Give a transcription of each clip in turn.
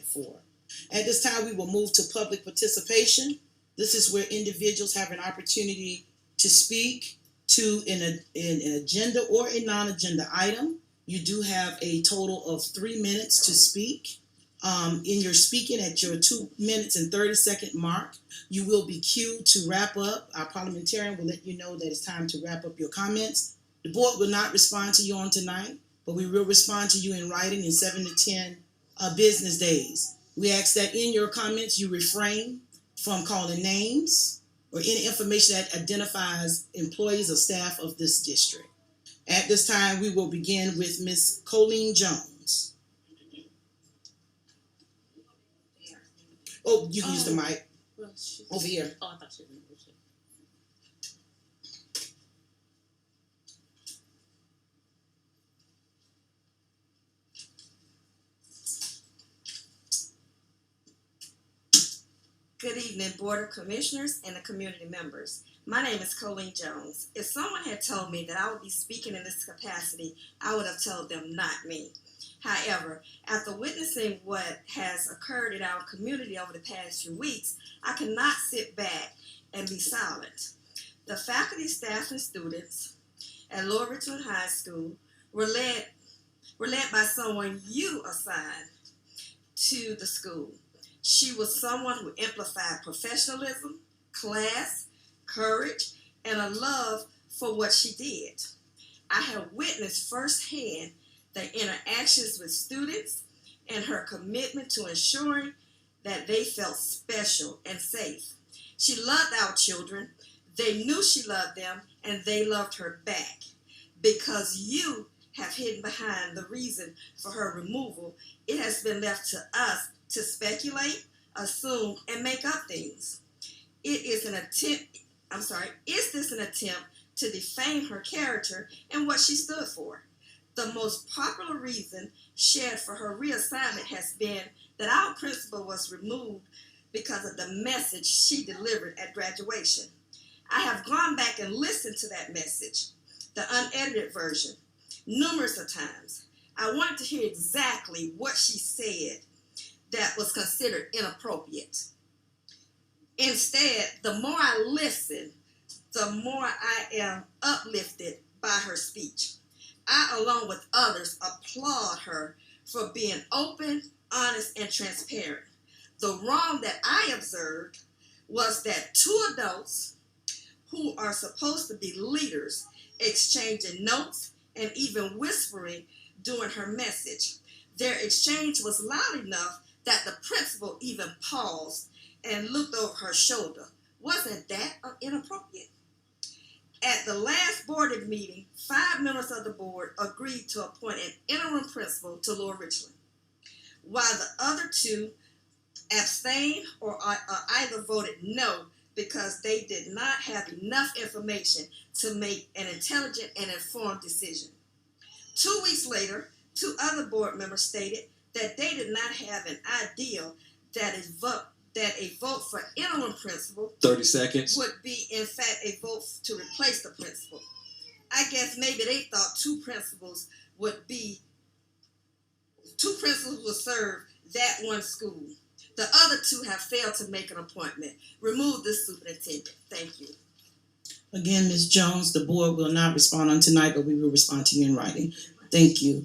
2.4. At this time, we will move to public participation. This is where individuals have an opportunity to speak to an agenda or a non-agenda item. You do have a total of 3 minutes to speak. In your speaking at your 2 minutes and 30-second mark, you will be cued to wrap up. Our parliamentarian will let you know that it's time to wrap up your comments. The board will not respond to you on tonight, but we will respond to you in writing in 7 to 10 business days. We ask that in your comments you refrain from calling names or any information that identifies employees or staff of this district. At this time, we will begin with Ms. Colleen Jones. Oh, you can use the mic. Well, over here. Oh, I thought she was in the bullshit. Good evening, Board of Commissioners and the community members. My name is Colleen Jones. If someone had told me that I would be speaking in this capacity, I would have told them not me. However, after witnessing what has occurred in our community over the past few weeks, I cannot sit back and be silent. The faculty, staff, and students at Lower Richland High School were led by someone you assigned to the school. She was someone who amplified professionalism, class, courage, and a love for what she did. I have witnessed firsthand the interactions with students and her commitment to ensuring that they felt special and safe. She loved our children. They knew she loved them, and they loved her back. Because you have hidden behind the reason for her removal, it has been left to us to speculate, assume, and make up things. Is this an attempt to defame her character and what she stood for? The most popular reason shared for her reassignment has been that our principal was removed because of the message she delivered at graduation. I have gone back and listened to that message, the unedited version, numerous of times. I wanted to hear exactly what she said that was considered inappropriate. Instead, the more I listen, the more I am uplifted by her speech. I, along with others, applaud her for being open, honest, and transparent. The wrong that I observed was that two adults who are supposed to be leaders exchanging notes and even whispering during her message. Their exchange was loud enough that the principal even paused and looked over her shoulder. Wasn't that inappropriate? At the last board meeting, 5 members of the board agreed to appoint an interim principal to Lower Richland, while the other two abstained or either voted no because they did not have enough information to make an intelligent and informed decision. 2 weeks later, 2 other board members stated that they did not have an idea that a vote for interim principal 30 seconds would be in fact a vote to replace the principal. I guess maybe they thought two principals would serve that one school. The other 2 have failed to make an appointment. Remove this superintendent. Thank you. Again, Ms. Jones, the board will not respond on tonight, but we will respond to you in writing. Thank you.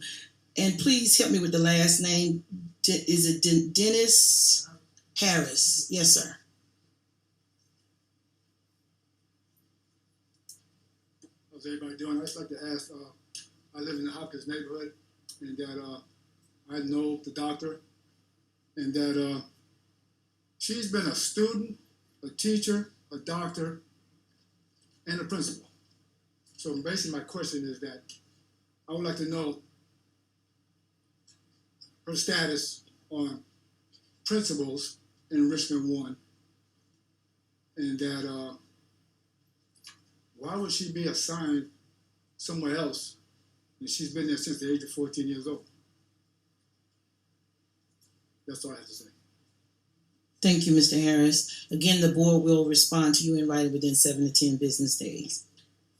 And please help me with the last name. Is it Dennis Harris? Yes, sir. How's everybody doing? I'd just like to ask, I live in the Hopkins neighborhood, and that I know the doctor, and that she's been a student, a teacher, a doctor, and a principal. So basically my question is that I would like to know her status on principals in Richmond 1, and that why would she be assigned somewhere else? And she's been there since the age of 14 years old. That's all I have to say. Thank you, Mr. Harris. Again, the board will respond to you in writing within 7 to 10 business days.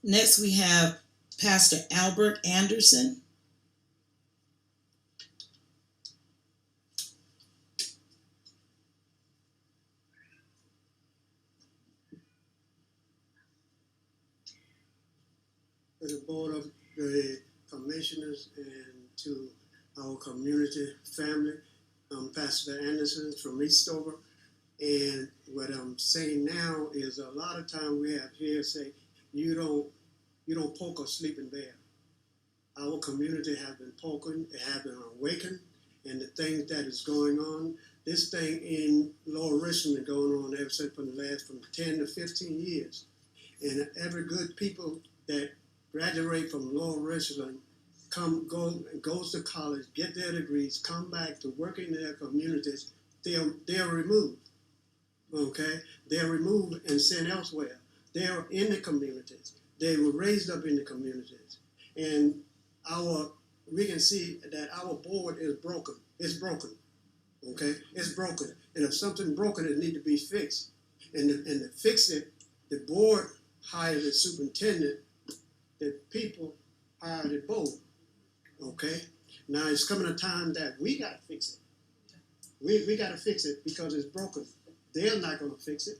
Next, we have Pastor Albert Anderson. to the Board of the Commissioners and to our community family. I'm Pastor Anderson from Eastover. And what I'm saying now is a lot of time we have here say, you don't poke a sleeping bear. Our community has been poking, it has been awakened, and the things that is going on, this thing in Lower Richmond is going on ever since from 10 to 15 years. And every good people that graduate from Lower Richmond goes to college, get their degrees, come back to work in their communities, they're removed. Okay? They're removed and sent elsewhere. They're in the communities. They were raised up in the communities. And we can see that our board is broken. It's broken. Okay? It's broken. And if something broken, it needs to be fixed. And to fix it, the board hired the superintendent, the people hired the board. Okay? Now it's coming a time that we got to fix it. We got to fix it because it's broken. They're not going to fix it.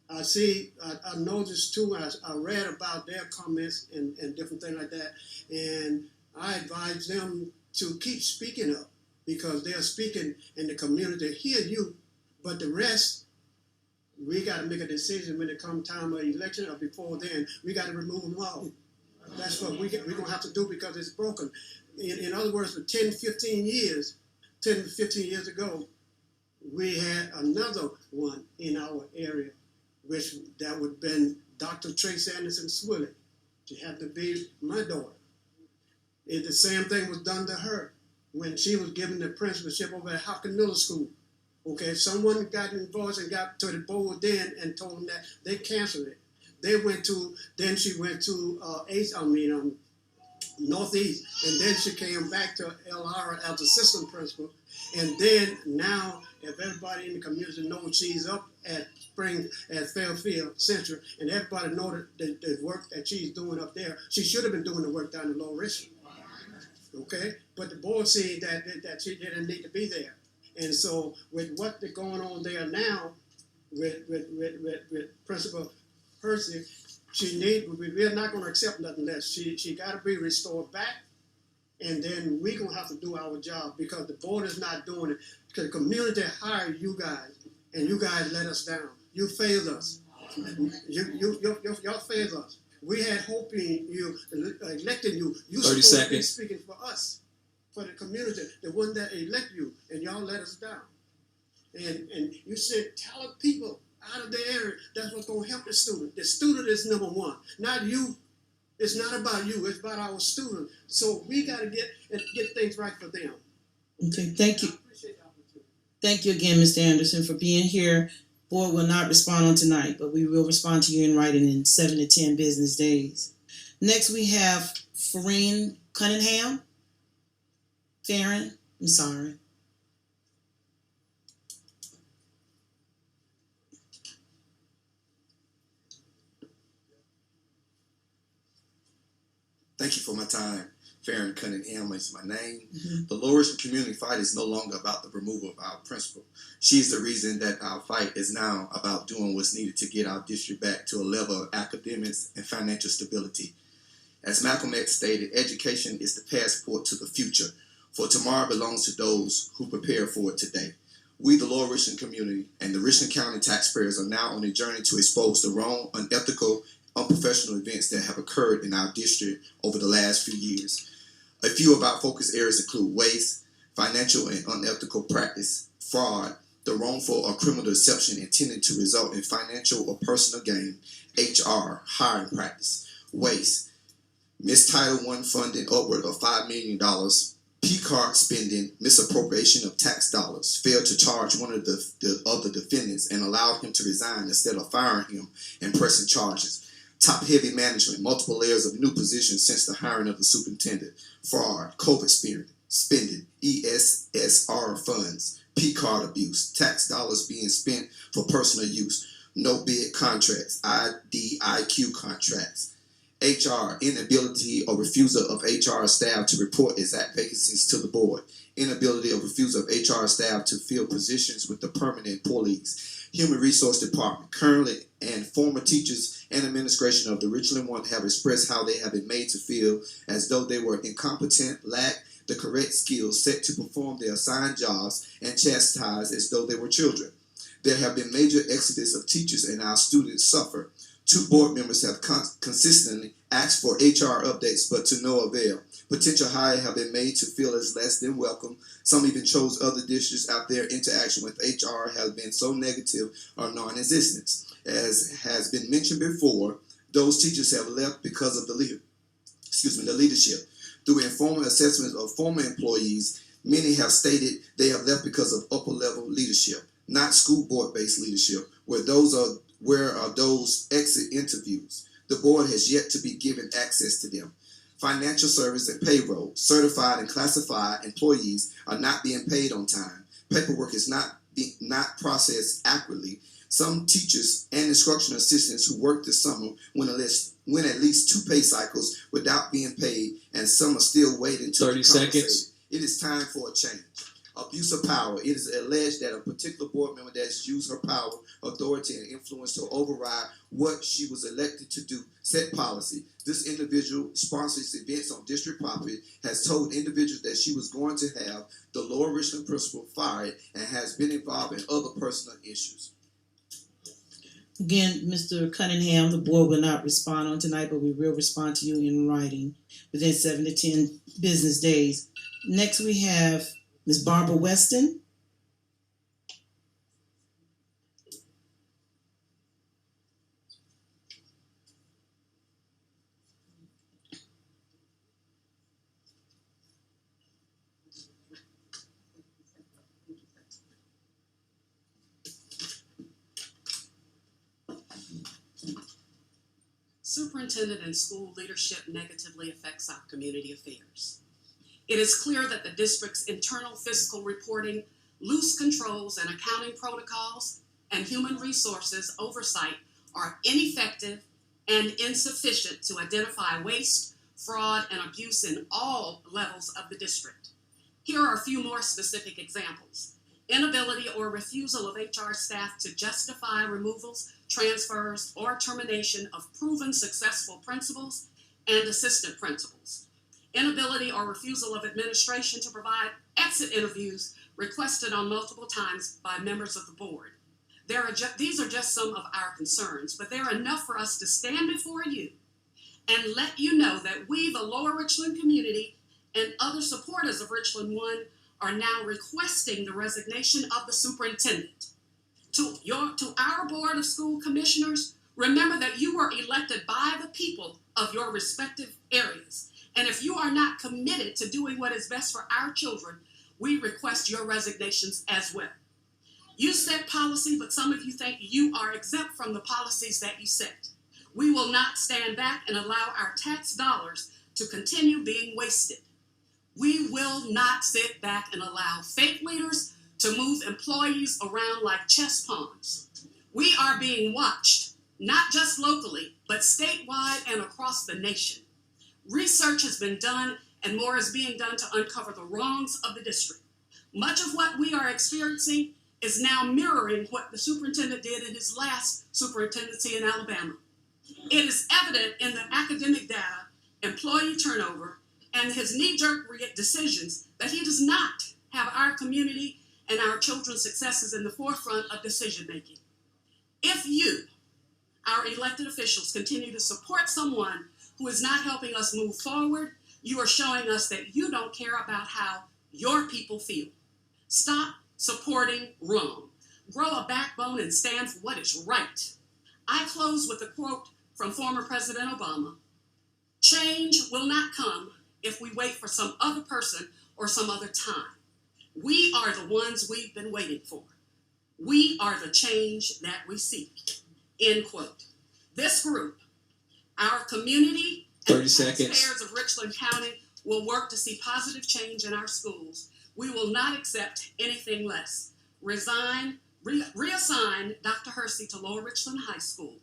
I noticed too, I read about their comments and different things like that, and I advise them to keep speaking up because they're speaking in the community, hear you, but the rest, we got to make a decision when it comes time of election or before then, we got to remove them all. That's what we're going to have to do because it's broken. In other words, for 10 to 15 years ago, we had another one in our area, which that would have been Dr. Tracy Anderson Swilly. She happened to be my daughter. The same thing was done to her when she was given the principalship over at Hopkins Middle School. Okay, someone got involved and got to the board then and told them that they canceled it. Then she went to Northeast, and then she came back to Elmira as assistant principal. And then now, if everybody in the community knows she's up at Fairfield Central, and everybody knows the work that she's doing up there, she should have been doing the work down in Lower Richmond. Okay, but the board said that she didn't need to be there. And so, with what's going on there now, with Principal Percy, we're not going to accept nothing less. She got to be restored back, and then we're going to have to do our job because the board is not doing it. Because the community hired you guys, and you guys let us down. You failed us. Y'all failed us. We had hope in you, electing you. You 30 supposed to be seconds. speaking for us, for the community, the one that elect you, and y'all let us down. And you said, talented people out of the area, that's what's going to help the student. The student is number one, not you. It's not about you, it's about our student. So we got to get things right for them. Okay, thank you. I appreciate the opportunity. Thank you again, Mr. Anderson, for being here. Board will not respond on tonight, but we will respond to you in writing in 7 to 10 business days. Next, we have Farine Cunningham. Farron, I'm sorry. Thank you for my time. Farron Cunningham is my name. Mhm. The Lower Richmond community fight is no longer about the removal of our principal. She is the reason that our fight is now about doing what's needed to get our district back to a level of academics and financial stability. As Malcolm X stated, education is the passport to the future, for tomorrow belongs to those who prepare for it today. We, the Lower Richmond community, and the Richmond County taxpayers are now on a journey to expose the wrong, unethical, unprofessional events that have occurred in our district over the last few years. A few of our focus areas include waste, financial and unethical practice, fraud, the wrongful or criminal deception intended to result in financial or personal gain, HR, hiring practice, waste, missed Title I funding upward of $5 million, P-card spending, misappropriation of tax dollars, failed to charge one of the other defendants and allowed him to resign instead of firing him and pressing charges. Top-heavy management, multiple layers of new positions since the hiring of the superintendent, fraud, COVID spending, ESSR funds, P-card abuse, tax dollars being spent for personal use, no bid contracts, IDIQ contracts, HR, inability or refusal of HR staff to report exact vacancies to the board, inability or refusal of HR staff to fill positions with the permanent employees. Human Resource Department, currently and former teachers and administration of the Richland One have expressed how they have been made to feel as though they were incompetent, lack the correct skills set to perform their assigned jobs, and chastised as though they were children. There have been major exodus of teachers and our students suffer. 2 board members have consistently asked for HR updates, but to no avail. Potential hires have been made to feel as less than welcome. Some even chose other districts out there. Interaction with HR has been so negative or non-existent. As has been mentioned before, those teachers have left because of the leadership. Through informal assessments of former employees, many have stated they have left because of upper-level leadership, not school board-based leadership, where are those exit interviews. The board has yet to be given access to them. Financial service and payroll, certified and classified employees are not being paid on time. Paperwork is not processed accurately. Some teachers and instructional assistants who worked this summer went at least 2 pay cycles without being paid, and some are still waiting to 30 be compensated. seconds. It is time for a change. Abuse of power. It is alleged that a particular board member that has used her power, authority, and influence to override what she was elected to do, set policy. This individual sponsors events on district property, has told individuals that she was going to have the Lower Richland principal fired, and has been involved in other personal issues. Again, Mr. Cunningham, the board will not respond on tonight, but we will respond to you in writing within 7 to 10 business days. Next, we have Ms. Barbara Weston. Superintendent and school leadership negatively affects our community affairs. It is clear that the district's internal fiscal reporting, loose controls and accounting protocols, and human resources oversight are ineffective and insufficient to identify waste, fraud, and abuse in all levels of the district. Here are a few more specific examples. Inability or refusal of HR staff to justify removals, transfers, or termination of proven successful principals and assistant principals. Inability or refusal of administration to provide exit interviews requested on multiple times by members of the board. These are just some of our concerns, but they're enough for us to stand before you and let you know that we, the Lower Richland community, and other supporters of Richland One are now requesting the resignation of the superintendent. To our Board of School Commissioners, remember that you were elected by the people of your respective areas. And if you are not committed to doing what is best for our children, we request your resignations as well. You set policy, but some of you think you are exempt from the policies that you set. We will not stand back and allow our tax dollars to continue being wasted. We will not sit back and allow fake leaders to move employees around like chess pawns. We are being watched, not just locally, but statewide and across the nation. Research has been done and more is being done to uncover the wrongs of the district. Much of what we are experiencing is now mirroring what the superintendent did in his last superintendency in Alabama. It is evident in the academic data, employee turnover, and his knee-jerk decisions that he does not have our community and our children's successes in the forefront of decision-making. If you, our elected officials, continue to support someone who is not helping us move forward, you are showing us that you don't care about how your people feel. Stop supporting wrong. Grow a backbone and stand for what is right. I close with a quote from former President Obama. Change will not come if we wait for some other person or some other time. We are the ones we've been waiting for. We are the change that we seek. End quote. This group, our community, and the taxpayers of Richland County will work to see positive change in our schools. We will not accept anything less. Reassign Dr. Hersey to Lower Richland High School.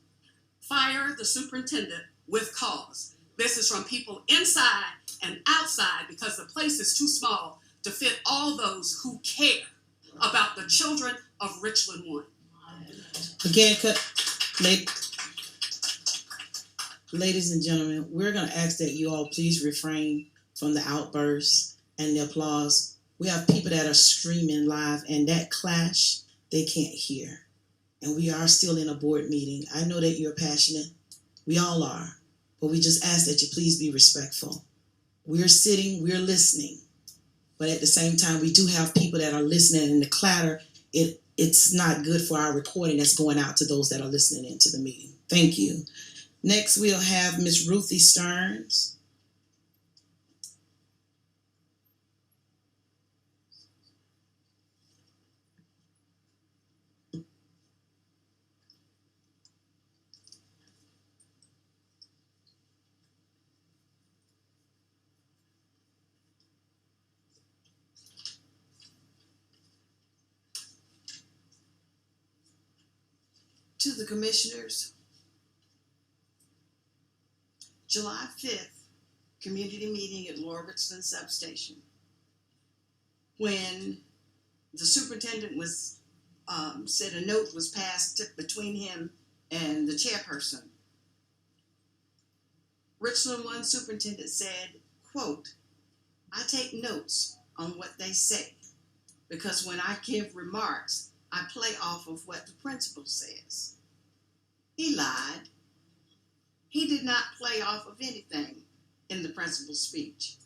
Fire the superintendent with cause. This is from people inside and outside because the place is too small to fit all those who care about the children of Richland 1. Again, ladies and gentlemen, we're going to ask that you all please refrain from the outbursts and the applause. We have people that are streaming live, and that clash, they can't hear. And we are still in a board meeting. I know that you're passionate. We all are. But we just ask that you please be respectful. We're sitting, we're listening. But at the same time, we do have people that are listening, and the clatter, it's not good for our recording that's going out to those that are listening into the meeting. Thank you. Next, we'll have Ms. Ruthie Stearns. To the commissioners, July 5th, community meeting at Lower Richland Substation. When the superintendent was said a note was passed between him and the chairperson, Richland 1 superintendent said, quote, "I take notes on what they say because when I give remarks, I play off of what the principal says." He lied. He did not play off of anything in the principal's speech.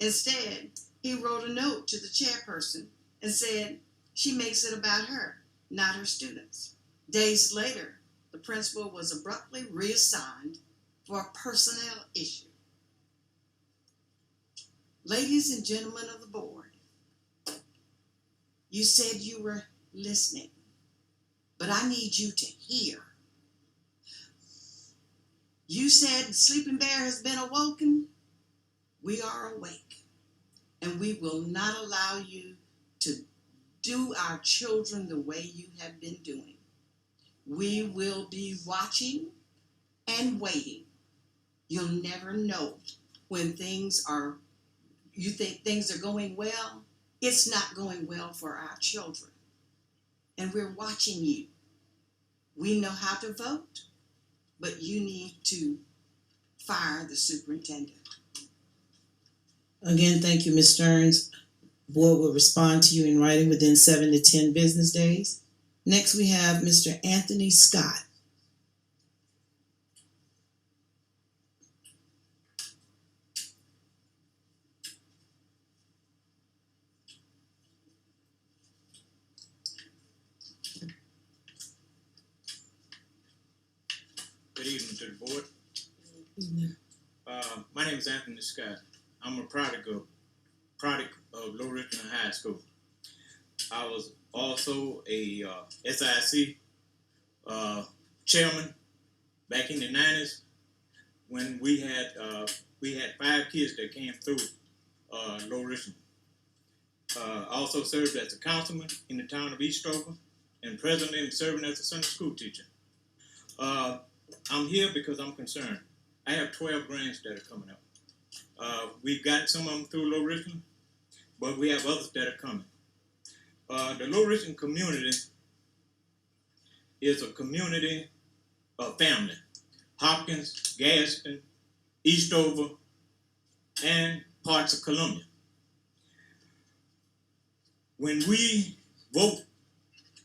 Instead, he wrote a note to the chairperson and said she makes it about her, not her students. Days later, the principal was abruptly reassigned for a personnel issue. Ladies and gentlemen of the board, you said you were listening, but I need you to hear. You said the sleeping bear has been awoken. We are awake, and we will not allow you to do our children the way you have been doing. We will be watching and waiting. You'll never know when you think things are going well. It's not going well for our children. And we're watching you. We know how to vote, but you need to fire the superintendent. Again, thank you, Ms. Stearns. Board will respond to you in writing within 7 to 10 business days. Next, we have Mr. Anthony Scott. Good evening to the board. My name is Anthony Scott. I'm a product of Lower Richland High School. I was also a SIC chairman back in the 90s when we had 5 kids that came through Lower Richland. I also served as a councilman in the town of Eastover and presently serving as a Sunday school teacher. I'm here because I'm concerned. I have 12 grants that are coming up. We've got some of them through Lower Richland, but we have others that are coming. The Lower Richland community is a community of family. Hopkins, Gadsden, Eastover, and parts of Columbia. When we vote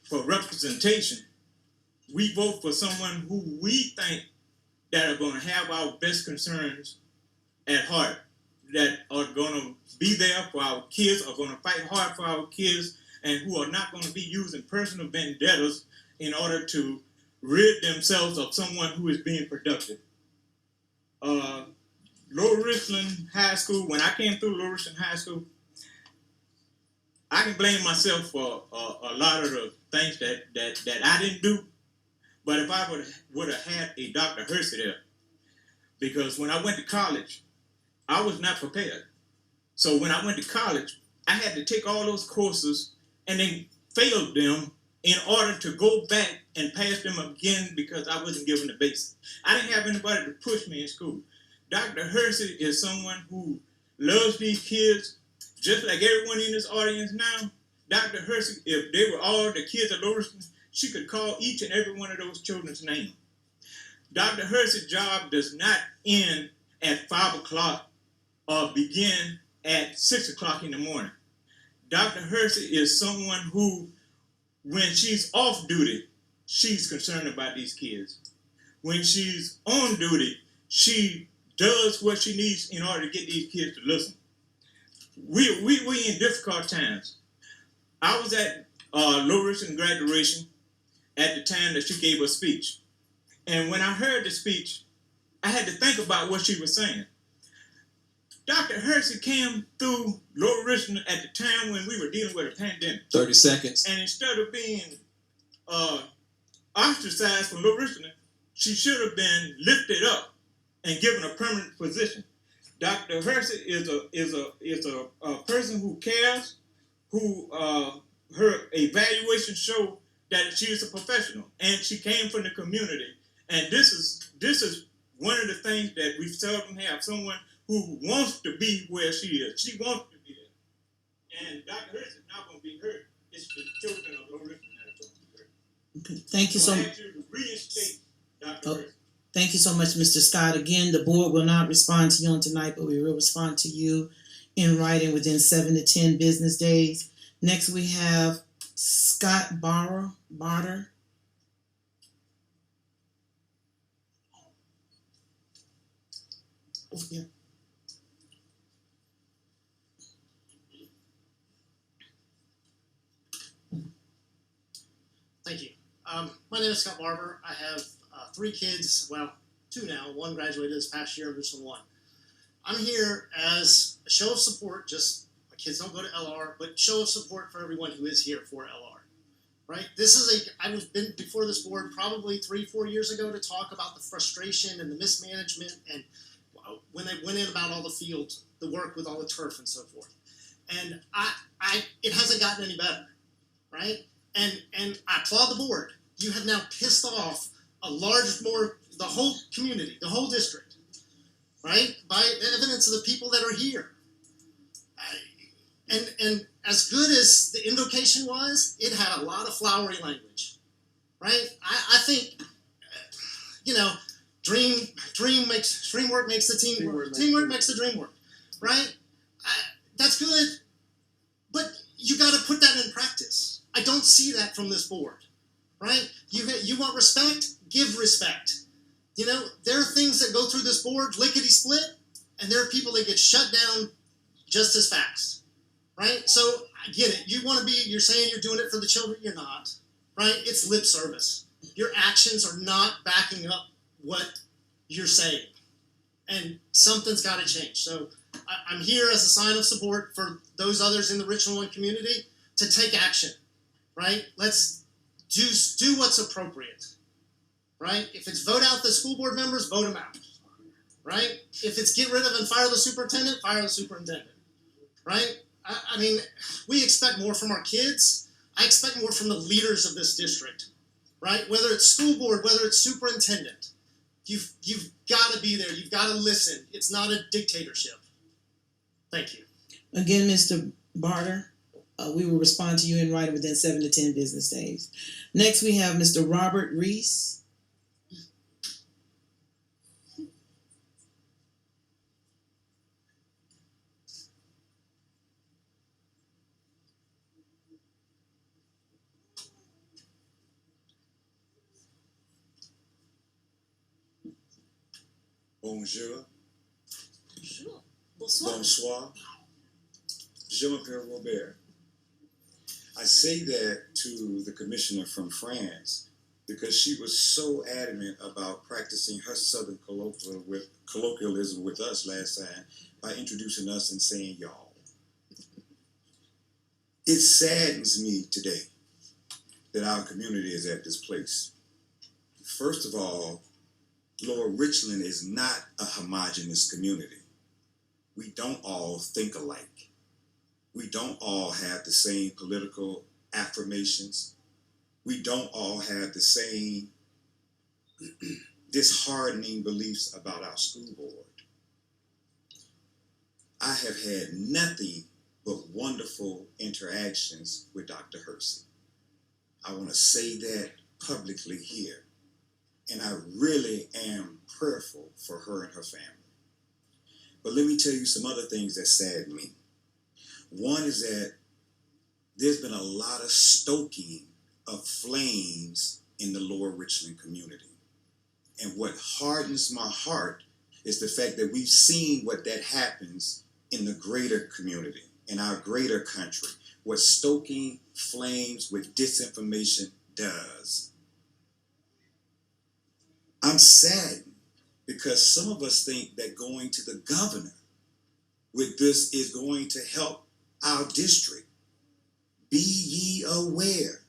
for representation, we vote for someone who we think that are going to have our best concerns at heart, that are going to be there for our kids, are going to fight hard for our kids, and who are not going to be using personal vendettas in order to rid themselves of someone who is being productive. Lower Richland High School, when I came through Lower Richland High School, I can blame myself for a lot of the things that I didn't do. But if I would have had a Dr. Hersey there, because when I went to college, I was not prepared. So when I went to college, I had to take all those courses and then failed them in order to go back and pass them again because I wasn't given the basics. I didn't have anybody to push me in school. Dr. Hersey is someone who loves these kids just like everyone in this audience now. Dr. Hersey, if they were all the kids at Lower Richland, she could call each and every one of those children's name. Dr. Hersey's job does not end at 5 o'clock or begin at 6 o'clock in the morning. Dr. Hersey is someone who, when she's off duty, she's concerned about these kids. When she's on duty, she does what she needs in order to get these kids to listen. We in difficult times. I was at Lower Richland graduation at the time that she gave a speech. And when I heard the speech, I had to think about what she was saying. Dr. Hersey came through Lower Richland at the time when we were dealing with a pandemic. 30 seconds. And instead of being ostracized from Lower Richland, she should have been lifted up and given a permanent position. Dr. Hersey is a person who cares, who her evaluations show that she is a professional and she came from the community. And this is one of the things that we seldom have, someone who wants to be where she is. She wants to be there. And Dr. Hersey is not going to be hurt. It's the children of Lower Richland that are going to be hurt. Okay. Thank you so I much. ask you to reinstate Dr. Oh. Hersey. Thank you so much, Mr. Scott. Again, the board will not respond to you on tonight, but we will respond to you in writing within 7 to 10 business days. Next, we have Scott Barter. Oh, yeah. Thank you. My name is Scott Barber. I have 3 kids, well, 2 now. 1 graduated this past year, and this one. I'm here as a show of support, just my kids don't go to LR, but show of support for everyone who is here for LR, right? I was been before this board probably 3-4 years ago to talk about the frustration and the mismanagement and when they went in about all the fields, the work with all the turf and so forth. And it hasn't gotten any better, right? And I applaud the board. You have now pissed off the whole community, the whole district, right? By evidence of the people that are here. And as good as the invocation was, it had a lot of flowery language, right? I think, dreamwork makes the team work. Teamwork makes the dream work, right? That's good, but you got to put that in practice. I don't see that from this board, right? You want respect? Give respect. There are things that go through this board lickety-split, and there are people that get shut down just as fast, right? So I get it. You're saying you're doing it for the children. You're not, right? It's lip service. Your actions are not backing up what you're saying, and something's got to change. So I'm here as a sign of support for those others in the Richland One community to take action, right? Let's do what's appropriate, right? If it's vote out the school board members, vote them out, right? If it's get rid of and fire the superintendent, fire the superintendent, right? I mean, we expect more from our kids. I expect more from the leaders of this district, right? Whether it's school board, whether it's superintendent, you've got to be there. You've got to listen. It's not a dictatorship. Thank you. Again, Mr. Barter, we will respond to you in writing within 7 to 10 business days. Next, we have Mr. Robert Reese. Bonjour, Bonsoir. bonsoir, je m'appelle Robert. I say that to the commissioner from France because she was so adamant about practicing her Southern colloquialism with us last time by introducing us and saying y'all. It saddens me today that our community is at this place. First of all, Lower Richland is not a homogeneous community. We don't all think alike. We don't all have the same political affirmations. we don't all have the same disheartening beliefs about our school board. I have had nothing but wonderful interactions with Dr. Hersey. I want to say that publicly here. And I really am prayerful for her and her family. But let me tell you some other things that sadden me. One is that there's been a lot of stoking of flames in the Lower Richland community. And what hardens my heart is the fact that we've seen what that happens in the greater community, in our greater country, what stoking flames with disinformation does. I'm saddened because some of us think that going to the governor with this is going to help our district. Be ye aware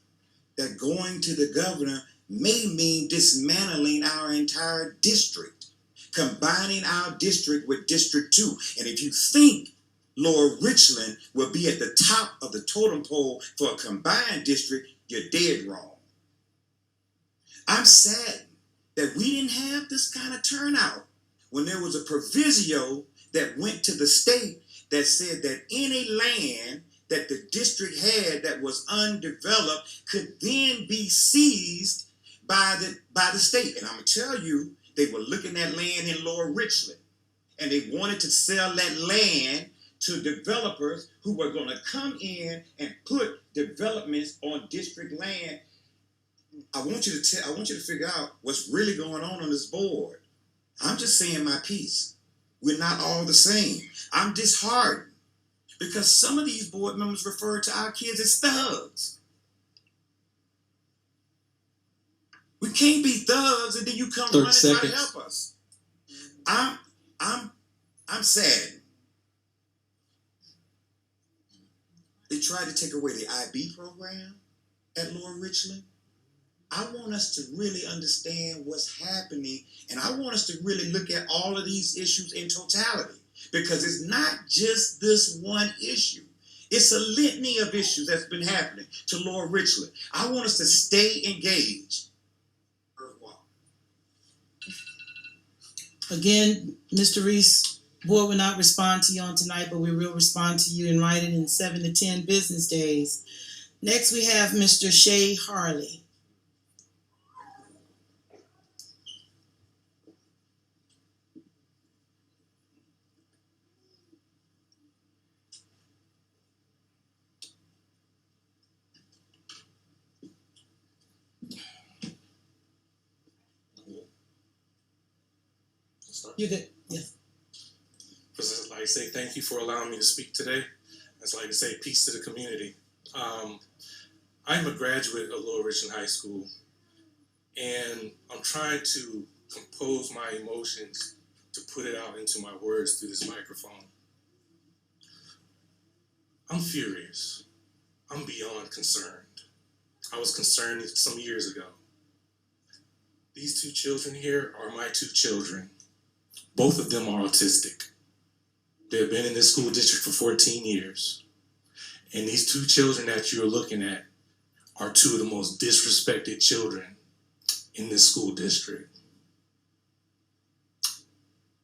that going to the governor may mean dismantling our entire district, combining our district with District 2. And if you think Lower Richland will be at the top of the totem pole for a combined district, you're dead wrong. I'm saddened that we didn't have this kind of turnout when there was a proviso that went to the state that said that any land that the district had that was undeveloped could then be seized by the state. And I'm gonna tell you, they were looking at land in Lower Richland, and they wanted to sell that land to developers who were gonna come in and put developments on district land. I want you to figure out what's really going on this board. I'm just saying my piece. We're not all the same. I'm disheartened because some of these board members refer to our kids as thugs. We can't be thugs and then you come running trying to help us. I'm sad. They tried to take away the IB program at Lower Richland. I want us to really understand what's happening, and I want us to really look at all of these issues in totality, because it's not just this one issue. It's a litany of issues that's been happening to Lower Richland. I want us to stay engaged. Again, Mr. Reese, board will not respond to you on tonight, but we will respond to you in writing in 7 to 10 business days. Next, we have Mr. Shay Harley. You good? Yes. First, I'd like to say thank you for allowing me to speak today. I'd like to say peace to the community. I'm a graduate of Lower Richland High School, and I'm trying to compose my emotions to put it out into my words through this microphone. I'm furious. I'm beyond concerned. I was concerned some years ago. These two children here are my two children. Both of them are autistic. They've been in this school district for 14 years. And these two children that you're looking at are two of the most disrespected children in this school district.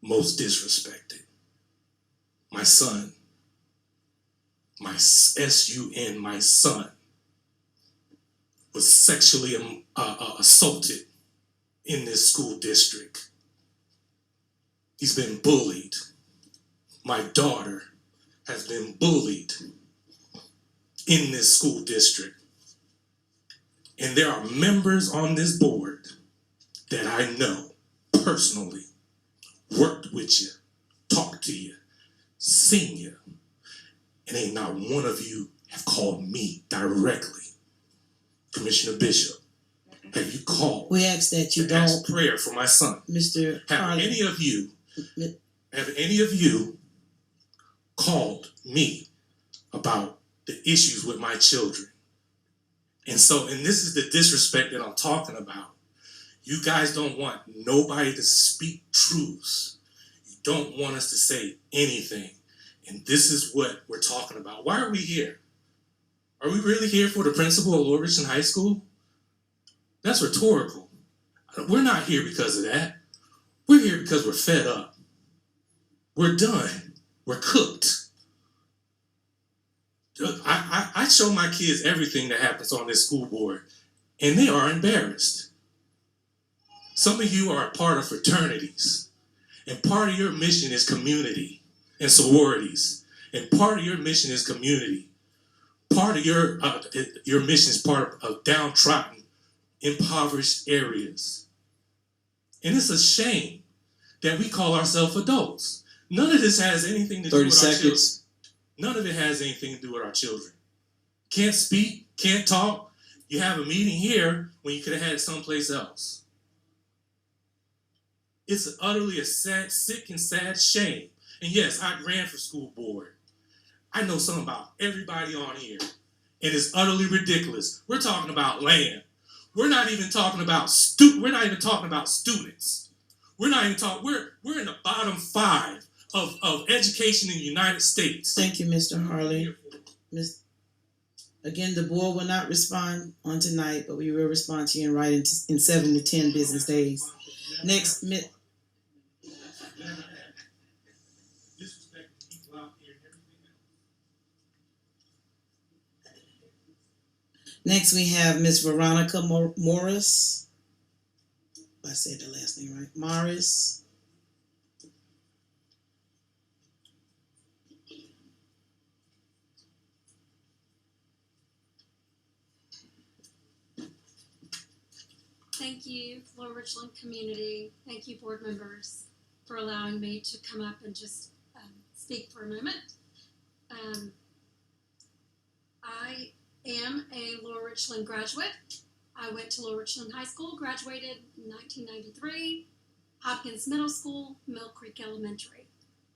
Most disrespected. My son, my S-U-N, my son, was sexually assaulted in this school district. He's been bullied. My daughter has been bullied in this school district. And there are members on this board that I know personally, worked with you, talked to you, seen you, and ain't not one of you have called me directly. Commissioner Bishop, have you called? We ask that you to ask don't, prayer for my son. Mr. Have Harley. any of you called me about the issues with my children? And this is the disrespect that I'm talking about. You guys don't want nobody to speak truths. You don't want us to say anything. And this is what we're talking about. Why are we here? Are we really here for the principal of Lower Richland High School? That's rhetorical. We're not here because of that. We're here because we're fed up. We're done. We're cooked. I show my kids everything that happens on this school board, and they are embarrassed. Some of you are a part of fraternities, and part of your mission is community and sororities, and part of your mission is community. Part of your mission is part of downtrodden, impoverished areas. And it's a shame that we call ourselves adults. None of this has anything to do with our children. None of it has anything to do with our children. Can't speak, can't talk. You have a meeting here when you could have had it someplace else. It's utterly a sad, sick and sad shame. And yes, I ran for school board. I know something about everybody on here. And it's utterly ridiculous. We're talking about land. We're not even talking about students. We're not even talking, we're in the bottom 5 of education in the United States. Thank you, Mr. Harley. Again, the board will not respond on tonight, but we will respond to you in writing in 7 to 10 business days. Next, Next, we have Ms. Veronica Morris. I said the last name right. Morris. Thank you, Lower Richland community. Thank you, board members, for allowing me to come up and just speak for a moment. I am a Lower Richland graduate. I went to Lower Richland High School, graduated in 1993, Hopkins Middle School, Mill Creek Elementary.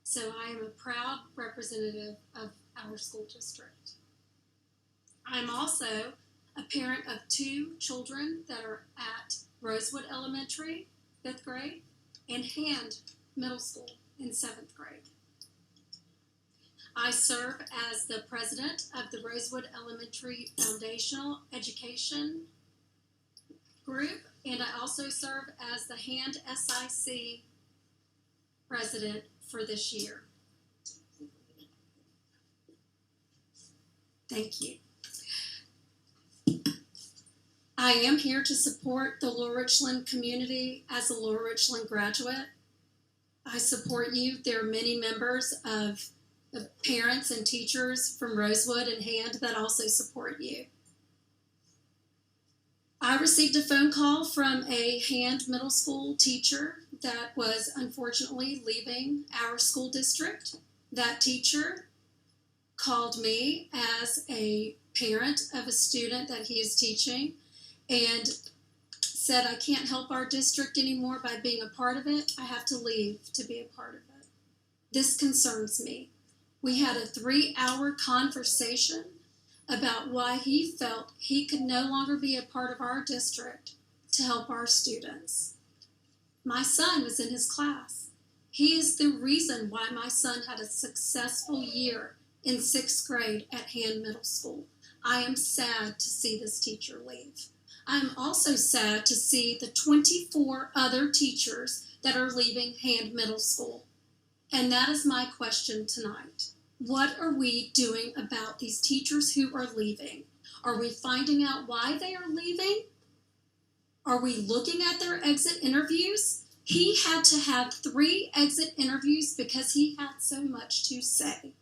So I am a proud representative of our school district. I'm also a parent of 2 children that are at Rosewood Elementary, 5th grade, and Hand Middle School in 7th grade. I serve as the president of the Rosewood Elementary Foundational Education Group, and I also serve as the Hand SIC president for this year. Thank you. I am here to support the Lower Richland community as a Lower Richland graduate. I support you. There are many members of the parents and teachers from Rosewood and Hand that also support you. I received a phone call from a Hand Middle School teacher that was unfortunately leaving our school district. That teacher called me as a parent of a student that he is teaching and said, I can't help our district anymore by being a part of it. I have to leave to be a part of it. This concerns me. We had a 3-hour conversation about why he felt he could no longer be a part of our district to help our students. My son was in his class. He is the reason why my son had a successful year in 6th grade at Hand Middle School. I am sad to see this teacher leave. I'm also sad to see the 24 other teachers that are leaving Hand Middle School. And that is my question tonight. What are we doing about these teachers who are leaving? Are we finding out why they are leaving? Are we looking at their exit interviews? He had to have 3 exit interviews because he had so much to say.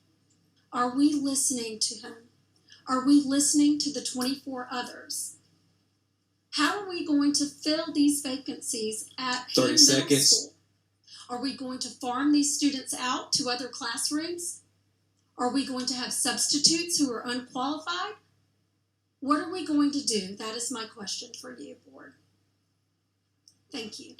Are we listening to him? Are we listening to the 24 others? How are we going to fill these vacancies at Hand Middle School? Are we going to farm these students out to other classrooms? Are we going to have substitutes who are unqualified? What are we going to do? That is my question for you, board. Thank you.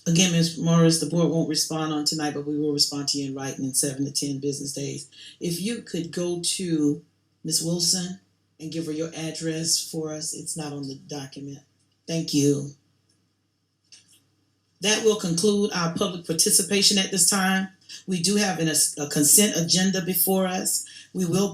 Again, Ms. Morris, the board won't respond on tonight, but we will respond to you in writing in 7 to 10 business days. If you could go to Ms. Wilson and give her your address for us. It's not on the document. Thank you. That will conclude our public participation at this time. We do have a consent agenda before us. We will